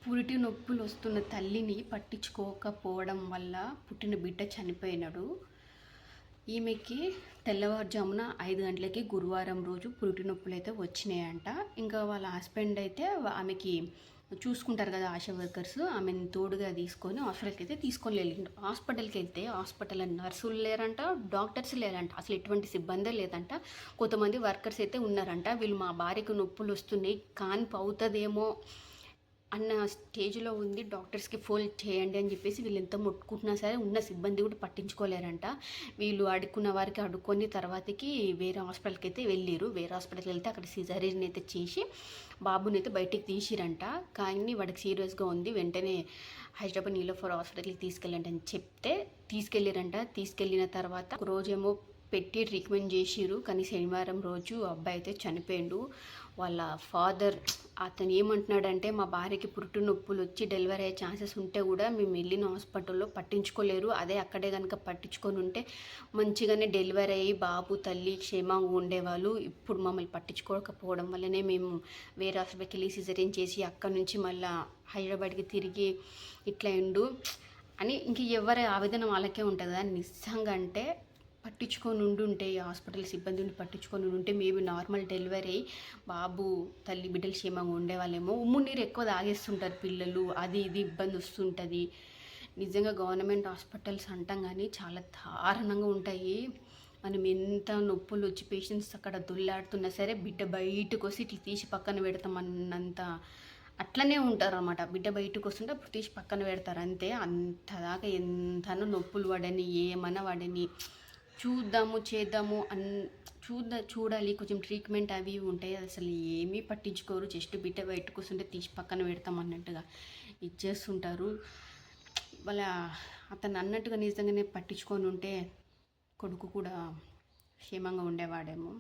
పురిటి నొప్పులు వస్తున్న తల్లిని పట్టించుకోకపోవడం వల్ల పుట్టిన బిడ్డ చనిపోయినాడు. ఈమెకి తెల్లవారుజామున 5 గంటలకి గురువారం రోజు పురిటి నొప్పులు అయితే వచ్చినాయంట. ఇంకా వాళ్ళ హస్బెండ్ అయితే ఆమెకి చూసుకుంటారు కదా ఆశా వర్కర్స్, ఆమెను తోడుగా తీసుకొని హాస్పిటల్కి అయితే తీసుకొని వెళ్ళిండు. హాస్పిటల్కి వెళ్తే హాస్పిటల్లో నర్సులు లేరంట, డాక్టర్స్ లేరంట, అసలు ఎటువంటి సిబ్బందే లేదంట. కొంతమంది వర్కర్స్ అయితే ఉన్నారంట. వీళ్ళు మా భార్యకు నొప్పులు వస్తున్నాయి, కాన్పు అవుతుందేమో అన్న స్టేజ్లో ఉంది, డాక్టర్స్కి ఫోన్ చేయండి అని చెప్పేసి వీళ్ళు ఎంత మొట్టుకుంటున్నా సరే ఉన్న సిబ్బంది కూడా పట్టించుకోలేరంట. వీళ్ళు అడుక్కున్న వారికి అడుక్కొని తర్వాతకి వేరే హాస్పిటల్కి అయితే వెళ్ళారు. వేరే హాస్పిటల్కి వెళ్తే అక్కడ సిజరీన్ అయితే చేసి బాబుని అయితే బయటికి తీసిరంట. కానీ వాడికి సీరియస్గా ఉంది, వెంటనే హైదరాబాద్ నీలోఫర్ హాస్పిటల్కి తీసుకెళ్ళండి అని చెప్తే తీసుకెళ్ళారంట. తీసుకెళ్ళిన తర్వాత ఒక రోజేమో పెట్టి ట్రీట్మెంట్ చేసిరు, కానీ శనివారం రోజు అబ్బాయి అయితే చనిపోయిండు. వాళ్ళ ఫాదర్ అతను ఏమంటున్నాడంటే, మా భార్యకి పురుటు నొప్పులు వచ్చి డెలివరీ అయ్యే ఛాన్సెస్ ఉంటే కూడా మేము వెళ్ళిన హాస్పిటల్లో పట్టించుకోలేరు, అదే అక్కడే కనుక పట్టించుకొని ఉంటే మంచిగానే డెలివరీ అయ్యి బాబు తల్లి క్షేమంగా ఉండేవాళ్ళు. ఇప్పుడు మమ్మల్ని పట్టించుకోకపోవడం వల్లనే మేము వేరే హాస్పిటల్కి వెళ్ళి సిజరీన్ చేసి అక్కడ నుంచి మళ్ళీ హైదరాబాద్కి తిరిగి ఇట్లా ఎండు అని ఇంక ఎవరి ఆవేదన వాళ్ళకే ఉంటుంది కదా. నిజంగా అంటే పట్టించుకొని ఉండుంటే, ఈ హాస్పిటల్ సిబ్బందిని పట్టించుకొని ఉంటే మేబీ నార్మల్ డెలివరీ అయ్యి బాబు తల్లి బిడ్డలు క్షేమంగా ఉండేవాళ్ళేమో. ఉమ్ము నీరు ఎక్కువ తాగేస్తుంటారు పిల్లలు, అది ఇది ఇబ్బంది వస్తుంటుంది. నిజంగా గవర్నమెంట్ హాస్పిటల్స్ అంటాం కానీ చాలా దారుణంగా ఉంటాయి. మనం ఎంత నొప్పులు వచ్చి పేషెంట్స్ అక్కడ దొల్లాడుతున్నా సరే బిడ్డ బయటకు వస్తే ఇట్లా తీసి పక్కన పెడతామన్నంత అట్లనే ఉంటారు అన్నమాట. బిడ్డ బయటకు వస్తుంటే అప్పుడు తీసి పక్కన పెడతారు అంతే. అంతదాకా ఎంతనో నొప్పులు పడని ఏమన్నా పడని చూద్దాము చేద్దాము చూడాలి, కొంచెం ట్రీట్మెంట్ అవి ఉంటాయి, అసలు ఏమీ పట్టించుకోరు. జస్ట్ బిడ్డ బయటకు వస్తుంటే తీసి పక్కన పెడతాం అన్నట్టుగా ఇచ్చేస్తుంటారు. వాళ్ళ అతను అన్నట్టుగా నిజంగానే పట్టించుకొని ఉంటే కొడుకు కూడా క్షేమంగా ఉండేవాడేమో.